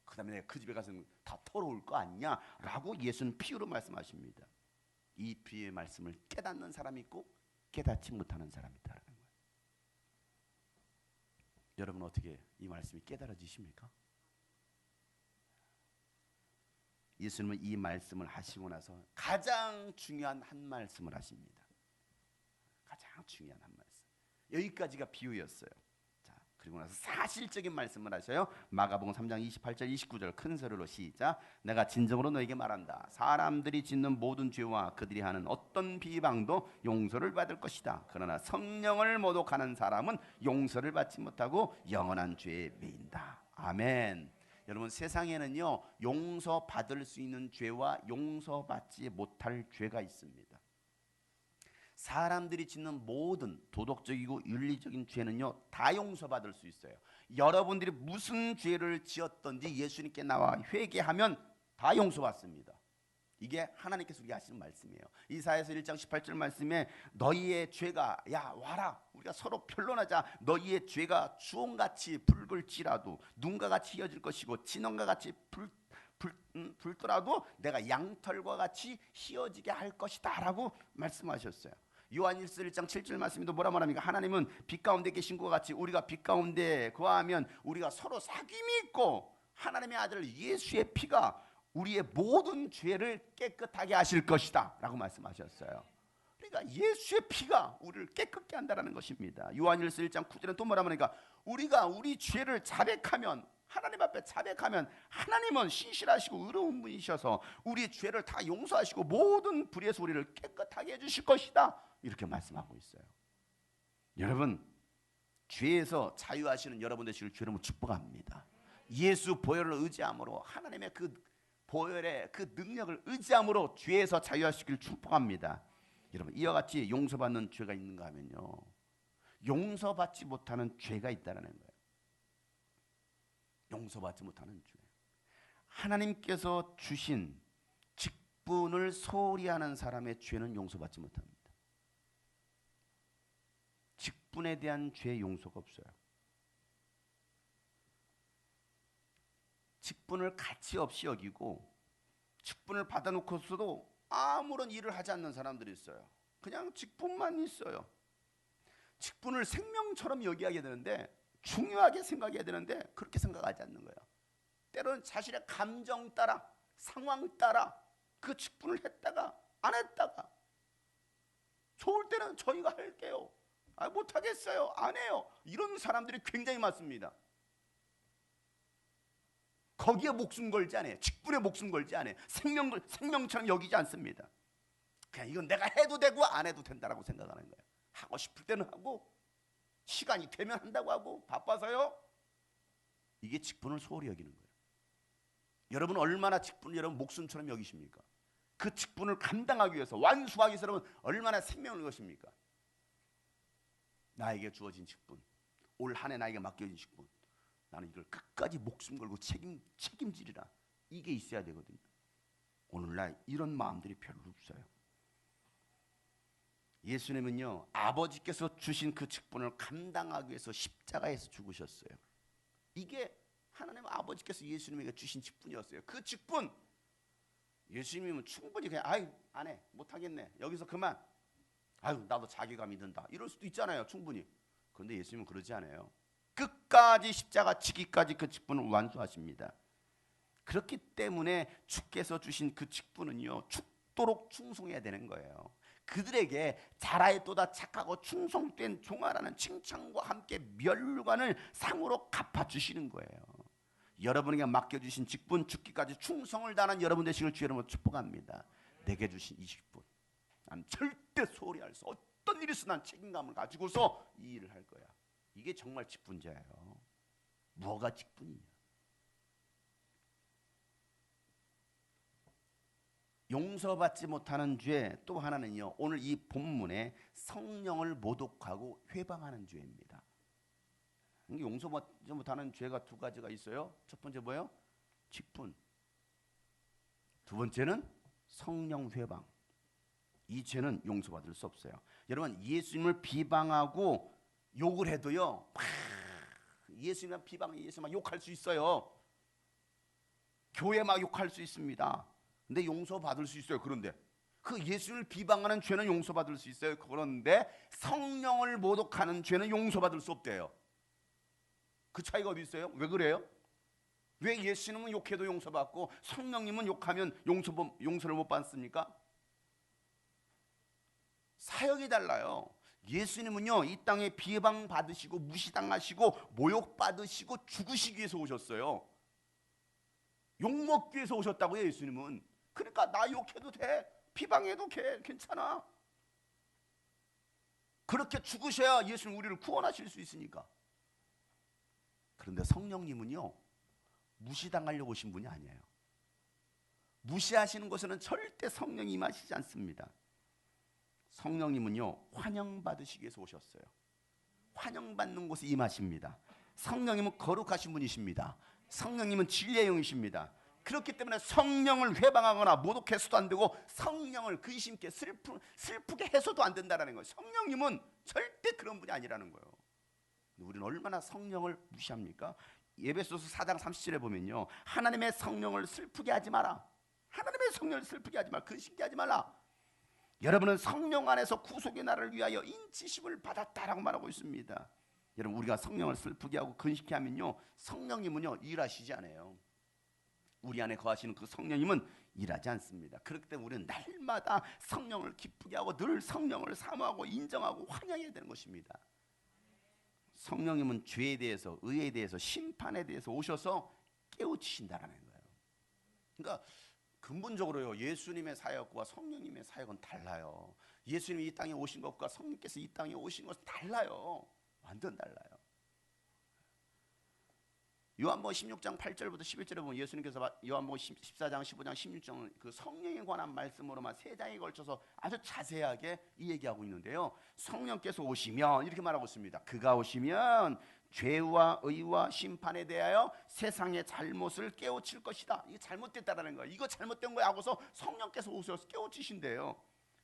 그 다음에 내가 그 집에 가서 다 털어올 거 아니냐 라고 예수는 비유로 말씀하십니다. 이 비유의 말씀을 깨닫는 사람이 있고 깨닫지 못하는 사람이 있다는 거예요. 여러분 어떻게 이 말씀이 깨달아지십니까? 예수님은 이 말씀을 하시고 나서 가장 중요한 한 말씀을 하십니다. 가장 중요한 한 말씀. 여기까지가 비유였어요. 자, 그리고 나서 사실적인 말씀을 하셔요. 마가복음 3장 28절 29절 큰 소리로 시작. 내가 진정으로 너에게 말한다. 사람들이 짓는 모든 죄와 그들이 하는 어떤 비방도 용서를 받을 것이다. 그러나 성령을 모독하는 사람은 용서를 받지 못하고 영원한 죄에 매인다. 아멘. 여러분 세상에는요 용서받을 수 있는 죄와 용서받지 못할 죄가 있습니다. 사람들이 짓는 모든 도덕적이고 윤리적인 죄는요 다 용서받을 수 있어요. 여러분들이 무슨 죄를 지었든지 예수님께 나와 회개하면 다 용서받습니다. 이게 하나님께서 우리가 하시는 말씀이에요. 이사야서 1장 18절 말씀에 너희의 죄가 야 와라 우리가 서로 변론하자. 너희의 죄가 주홍같이 붉을지라도 눈과 같이 휘어질 것이고 진홍과 같이 붉더라도 내가 양털과 같이 휘어지게 할 것이다 라고 말씀하셨어요. 요한일서 1장 7절 말씀에도 뭐라 말합니까? 하나님은 빛 가운데 계신 것 같이 우리가 빛 가운데 거하면 우리가 서로 사귐이 있고 하나님의 아들 예수의 피가 우리의 모든 죄를 깨끗하게 하실 것이다 라고 말씀하셨어요. 그러니까 예수의 피가 우리를 깨끗게 한다는 것입니다. 요한일서 1장 9절은 또 뭐라 말하니까 우리가 우리 죄를 자백하면 하나님 앞에 자백하면 하나님은 신실하시고 의로운 분이셔서 우리 죄를 다 용서하시고 모든 불의에서 우리를 깨끗하게 해주실 것이다 이렇게 말씀하고 있어요. 여러분 죄에서 자유하시는 여러분 되시길 주님은 축복합니다. 예수 보혈을 의지함으로 하나님의 그 보혈의 그 능력을 의지함으로 죄에서 자유하시길 축복합니다. 여러분 이와 같이 용서받는 죄가 있는가 하면요 용서받지 못하는 죄가 있다는 거예요. 용서받지 못하는 죄. 하나님께서 주신 직분을 소홀히 하는 사람의 죄는 용서받지 못합니다. 직분에 대한 죄 용서가 없어요. 직분을 가치 없이 여기고 직분을 받아놓고서도 아무런 일을 하지 않는 사람들이 있어요. 그냥 직분만 있어요. 직분을 생명처럼 여기게 되는데 중요하게 생각해야 되는데 그렇게 생각하지 않는 거예요. 때로는 자신의 감정 따라 상황 따라 그 직분을 했다가 안 했다가 좋을 때는 저희가 할게요. 아, 못하겠어요. 안 해요. 이런 사람들이 굉장히 많습니다. 거기에 목숨 걸지 않아요. 직분에 목숨 걸지 않아요. 생명처럼 여기지 않습니다. 그냥 이건 내가 해도 되고 안 해도 된다라고 생각하는 거예요. 하고 싶을 때는 하고 시간이 되면 한다고 하고 바빠서요. 이게 직분을 소홀히 여기는 거예요. 여러분 얼마나 직분을 여러분 목숨처럼 여기십니까? 그 직분을 감당하기 위해서 완수하기 위해서 여러분 얼마나 생명을 것입니까? 나에게 주어진 직분, 올 한 해 나에게 맡겨진 직분, 나는 이걸 끝까지 목숨 걸고 책임지리라. 이게 있어야 되거든요. 오늘날 이런 마음들이 별로 없어요. 예수님은요, 아버지께서 주신 그 직분을 감당하기 위해서 십자가에서 죽으셨어요. 이게 하나님 아버지께서 예수님에게 주신 직분이었어요. 그 직분, 예수님은 충분히 그냥 아이 안 해, 못하겠네, 여기서 그만, 아유 나도 자괴감이 든다, 이럴 수도 있잖아요, 충분히. 그런데 예수님은 그러지 않아요. 끝까지 십자가 지기까지 그 직분을 완수하십니다. 그렇기 때문에 주께서 주신 그 직분은요, 죽도록 충성해야 되는 거예요. 그들에게 자라에또다 착하고 충성된 종아라는 칭찬과 함께 면류관을 상으로 갚아주시는 거예요. 여러분에게 맡겨주신 직분, 죽기까지 충성을 다하는 여러분 되시길 주의 이름으로 축복합니다. 내게 주신 이 직분, 난 절대 소홀히 할 수, 어떤 일이 있어 난 책임감을 가지고서 이 일을 할 거야. 이게 정말 직분자예요. 뭐가 직분이냐? 용서받지 못하는 죄 또 하나는요, 오늘 이 본문에 성령을 모독하고 회방하는 죄입니다. 용서받지 못하는 죄가 두 가지가 있어요. 첫 번째 뭐예요? 직분. 두 번째는 성령 회방. 이 죄는 용서받을 수 없어요. 여러분 예수님을 비방하고 욕을 해도요, 예수님만 비방, 예수님만 욕할 수 있어요. 교회 막 욕할 수 있습니다. 근데 용서받을 수 있어요. 그런데 그 예수님을 비방하는 죄는 용서받을 수 있어요. 그런데 성령을 모독하는 죄는 용서받을 수 없대요. 그 차이가 어디 있어요? 왜 그래요? 왜 예수님은 욕해도 용서받고 성령님은 욕하면 용서를 못 받습니까? 사역이 달라요. 예수님은요, 이 땅에 비방받으시고 무시당하시고 모욕받으시고 죽으시기 위해서 오셨어요. 욕먹기 위해서 오셨다고요, 예수님은. 그러니까 나 욕해도 돼, 비방해도 괜찮아. 그렇게 죽으셔야 예수님 우리를 구원하실 수 있으니까. 그런데 성령님은요, 무시당하려고 오신 분이 아니에요. 무시하시는 곳에는 절대 성령이 임하시지 않습니다. 성령님은요, 환영받으시기 위해서 오셨어요. 환영받는 곳에 임하십니다. 성령님은 거룩하신 분이십니다. 성령님은 진리의 영이십니다. 그렇기 때문에 성령을 회방하거나 모독해서도 안 되고 성령을 근심케 슬프게 해서도 안 된다는 거예요. 성령님은 절대 그런 분이 아니라는 거예요. 우리는 얼마나 성령을 무시합니까? 에베소서 4장 37에 보면요, 하나님의 성령을 슬프게 하지 마라. 하나님의 성령을 슬프게 하지 마라. 근심케 하지 말라. 여러분은 성령 안에서 구속의 날을 위하여 인치심을 받았다라고 말하고 있습니다. 여러분 우리가 성령을 슬프게 하고 근심케 하면요, 성령님은요 일하시지 않아요. 우리 안에 거하시는 그 성령님은 일하지 않습니다. 그렇기 때문에 우리는 날마다 성령을 기쁘게 하고 늘 성령을 사모하고 인정하고 환영해야 되는 것입니다. 성령님은 죄에 대해서, 의에 대해서, 심판에 대해서 오셔서 깨우치신다라는 거예요. 그러니까 근본적으로요, 예수님의 사역과 성령님의 사역은 달라요. 예수님이 이 땅에 오신 것과 성령께서 이 땅에 오신 것은 달라요. 완전 달라요. 요한복음 16장 8절부터 11절에 보면 예수님께서 요한복음 14장, 15장, 16장 그 성령에 관한 말씀으로만 세 장에 걸쳐서 아주 자세하게 이 얘기하고 있는데요, 성령께서 오시면 이렇게 말하고 있습니다. 그가 오시면 죄와 의와 심판에 대하여 세상의 잘못을 깨우칠 것이다. 이게 잘못됐다라는 거예요. 이거 잘못된 거야 하고서 성령께서 오셔서 깨우치신대요.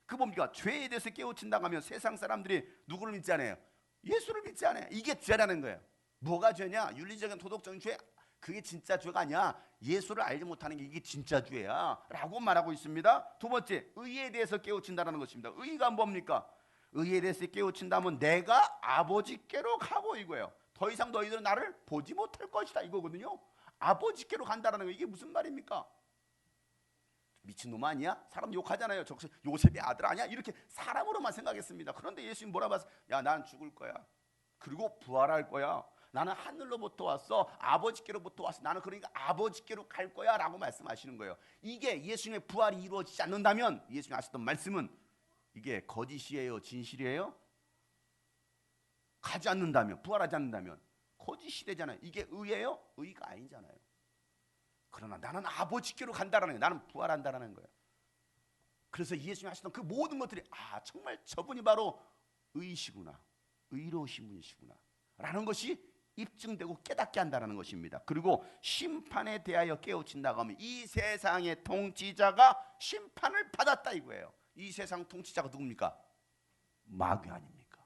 그 뭡니까? 죄에 대해서 깨우친다고 하면 세상 사람들이 누구를 믿지 않아요? 예수를 믿지 않아요. 이게 죄라는 거예요. 뭐가 죄냐? 윤리적인 도덕적인 죄, 그게 진짜 죄가 아니야. 예수를 알지 못하는 게 이게 진짜 죄야 라고 말하고 있습니다. 두 번째, 의에 대해서 깨우친다는 것입니다. 의가 뭡니까? 의에 대해서 깨우친다면 내가 아버지께로 가고 이거예요. 더 이상 너희들은 나를 보지 못할 것이다 이거거든요. 아버지께로 간다는 거, 이게 무슨 말입니까? 미친놈 아니야? 사람 욕하잖아요. 저 요셉의 아들 아니야? 이렇게 사람으로만 생각했습니다. 그런데 예수님 뭐라 봤어? 야, 난 죽을 거야. 그리고 부활할 거야. 나는 하늘로부터 왔어. 아버지께로부터 왔어. 나는 그러니까 아버지께로 갈 거야 라고 말씀하시는 거예요. 이게 예수님의 부활이 이루어지지 않는다면, 예수님 하셨던 말씀은 이게 거짓이에요? 진실이에요? 가지 않는다면, 부활하지 않는다면 거짓이 되잖아요. 이게 의예요? 의가 아니잖아요. 그러나 나는 아버지께로 간다라는 거예요. 나는 부활한다라는 거예요. 그래서 예수님이 하시던 그 모든 것들이 정말 저분이 바로 의시구나, 의로우신 분이시구나 라는 것이 입증되고 깨닫게 한다는 것입니다. 그리고 심판에 대하여 깨우친다고 하면 이 세상의 통치자가 심판을 받았다 이거예요. 이 세상 통치자가 누굽니까? 마귀 아닙니까?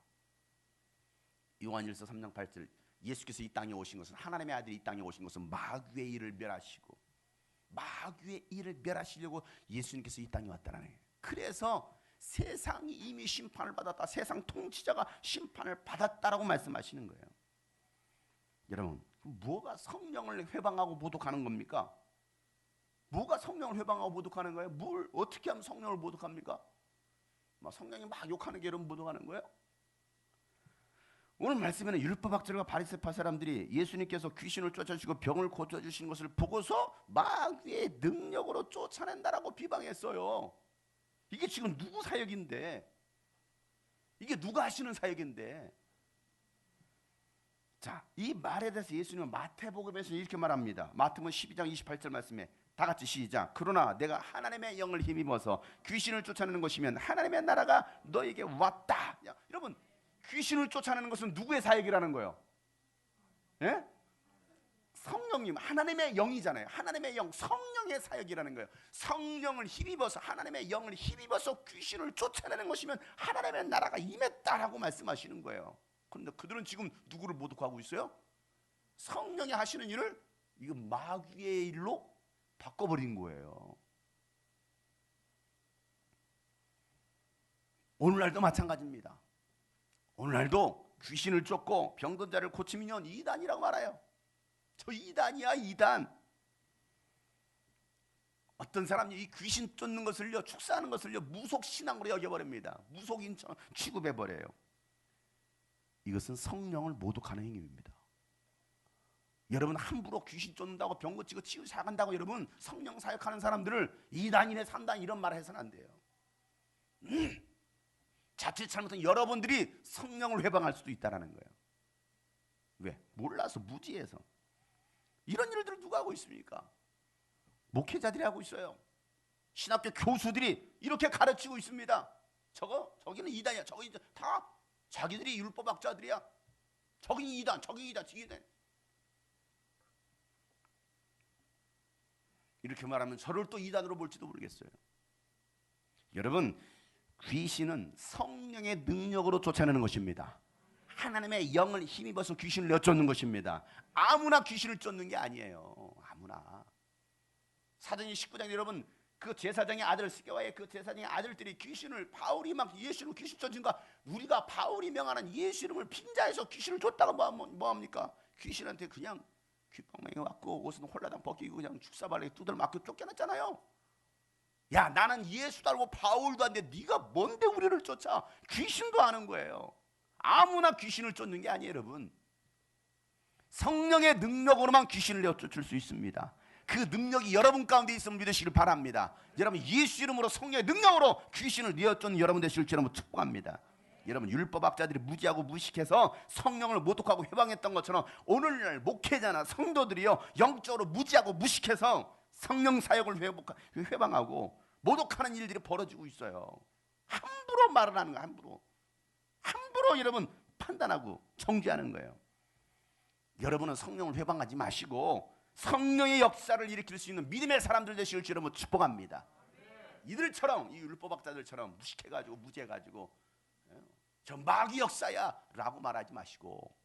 요한일서 3장 8절, 예수께서 이 땅에 오신 것은, 하나님의 아들이 이 땅에 오신 것은 마귀의 일을 멸하시고, 마귀의 일을 멸하시려고 예수님께서 이 땅에 왔다는 거예요. 그래서 세상이 이미 심판을 받았다, 세상 통치자가 심판을 받았다라고 말씀하시는 거예요. 여러분, 뭐가 성령을 회방하고 모독하는 겁니까? 뭐가 성령을 회방하고 모독하는 거예요? 뭘 어떻게 하면 성령을 모독합니까? 성령이 막 욕하는 게 여러분 모독하는 거예요? 오늘 말씀에는 율법학자들과 바리새파 사람들이 예수님께서 귀신을 쫓아주시고 병을 고쳐주시는 것을 보고서 마귀의 능력으로 쫓아낸다라고 비방했어요. 이게 지금 누구 사역인데? 이게 누가 하시는 사역인데? 자, 이 말에 대해서 예수님은 마태복음에서 이렇게 말합니다. 마태복음 12장 28절 말씀에 다 같이 시작. 그러나 내가 하나님의 영을 힘입어서 귀신을 쫓아내는 것이면 하나님의 나라가 너에게 왔다. 야, 여러분, 귀신을 쫓아내는 것은 누구의 사역이라는 거예요? 예? 성령님, 하나님의 영이잖아요. 하나님의 영, 성령의 사역이라는 거예요. 성령을 힘입어서, 하나님의 영을 힘입어서 귀신을 쫓아내는 것이면 하나님의 나라가 임했다라고 말씀하시는 거예요. 그런데 그들은 지금 누구를 모독하고 있어요? 성령이 하시는 일을 이거 마귀의 일로 바꿔버린 거예요. 오늘날도 마찬가지입니다. 오늘날도 귀신을 쫓고 병든 자를 고치면 이단이라고 말해요. 저 이단이야, 이단. 어떤 사람이 이 귀신 쫓는 것을요, 축사하는 것을요, 무속신앙으로 여겨버립니다. 무속인처럼 취급해버려요. 이것은 성령을 모독하는 행위입니다. 여러분, 함부로 귀신 쫓는다고 병 고치고 치유 사간다고 여러분 성령 사역하는 사람들을 이단이네 삼단 이런 말 해서는 안 돼요. 자칫 잘못하면 여러분들이 성령을 회방할 수도 있다는 거예요. 왜? 몰라서, 무지해서. 이런 일들을 누가 하고 있습니까? 목회자들이 하고 있어요. 신학교 교수들이 이렇게 가르치고 있습니다. 저기는 이단이야. 저기 다 자기들이 율법학자들이야. 저기는 이단, 저기 이단, 저기 이단. 이렇게 말하면 저를 또 이단으로 볼지도 모르겠어요. 여러분, 귀신은 성령의 능력으로 쫓아내는 것입니다. 하나님의 영을 힘입어서 귀신을 내쫓는 것입니다. 아무나 귀신을 쫓는 게 아니에요. 아무나. 사도행 19장 여러분, 그 제사장의 아들 스게와의 그 제사장의 아들들이 귀신을, 바울이 막 예수 이름 귀신 쫓은가, 우리가 바울이 명하는 예수 이름을 빈자해서 귀신을 쫓다가 뭐합니까? 귀신한테 그냥 귓방망이 왔고 옷은 홀라당 벗기고 그냥 축사발에 두들 맞고 쫓겨났잖아요. 야, 나는 예수도 알고 바울도 아는데 네가 뭔데 우리를 쫓아? 귀신도 아는 거예요. 아무나 귀신을 쫓는 게 아니에요, 여러분. 성령의 능력으로만 귀신을 내쫓을 수 있습니다. 그 능력이 여러분 가운데 있으면 믿으시길 바랍니다. 여러분, 예수 이름으로 성령의 능력으로 귀신을 내쫓는 여러분 되실 줄 축복합니다. 여러분, 율법학자들이 무지하고 무식해서 성령을 모독하고 회방했던 것처럼 오늘날 목회자나 성도들이요, 영적으로 무지하고 무식해서 성령 사역을 회방하고 모독하는 일들이 벌어지고 있어요. 함부로 말을 하는 거예요. 함부로 여러분 판단하고 정죄하는 거예요. 여러분은 성령을 회방하지 마시고 성령의 역사를 일으킬 수 있는 믿음의 사람들 되실 줄 여러분 축복합니다. 이들처럼, 이 율법학자들처럼 무식해가지고 무지해가지고 저 마귀 역사야 라고 말하지 마시고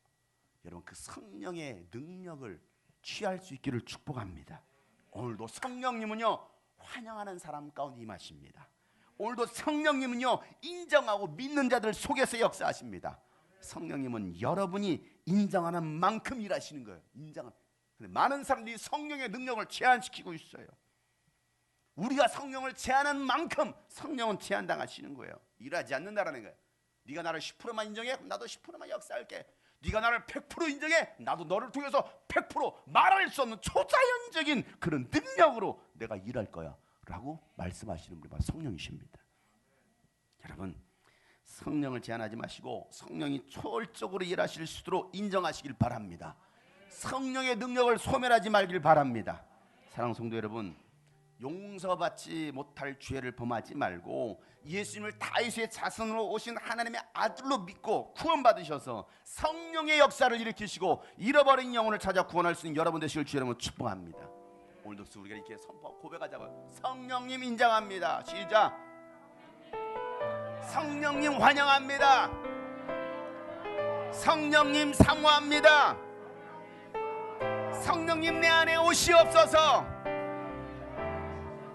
여러분 그 성령의 능력을 취할 수 있기를 축복합니다. 오늘도 성령님은요 환영하는 사람 가운데 임하십니다. 오늘도 성령님은요 인정하고 믿는 자들 속에서 역사하십니다. 성령님은 여러분이 인정하는 만큼 일하시는 거예요. 인정하는. 근데 많은 사람들이 성령의 능력을 제한시키고 있어요. 우리가 성령을 제한한 만큼 성령은 제한당하시는 거예요. 일하지 않는다라는 거예요. 네가 나를 10%만 인정해? 나도 10%만 역사할게. 네가 나를 100% 인정해? 나도 너를 통해서 100% 말할 수 없는 초자연적인 그런 능력으로 내가 일할 거야 라고 말씀하시는 분이 바로 성령이십니다. 여러분, 성령을 제한하지 마시고 성령이 초월적으로 일하실 수 있도록 인정하시길 바랍니다. 성령의 능력을 소멸하지 말길 바랍니다. 사랑하는 성도 여러분, 용서받지 못할 죄를 범하지 말고 예수님을 다윗의 자손으로 오신 하나님의 아들로 믿고 구원받으셔서 성령의 역사를 일으키시고 잃어버린 영혼을 찾아 구원할 수 있는 여러분 되시길 주의 이름으로 축복합니다. 오늘도 우리가 이렇게 선포 고백하자고요. 성령님 인정합니다. 시작. 성령님 환영합니다. 성령님 사모합니다. 성령님 내 안에 오시옵소서.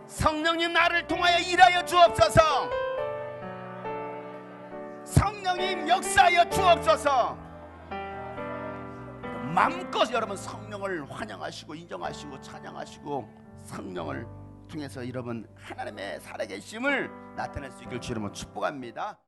성령님 나를 통하여 일하여 주옵소서. 성령님 역사하여 주옵소서. 마음껏 여러분 성령을 환영하시고 인정하시고 찬양하시고 성령을 통해서 여러분 하나님의 살아계심을 나타낼 수 있길 주님은 축복합니다.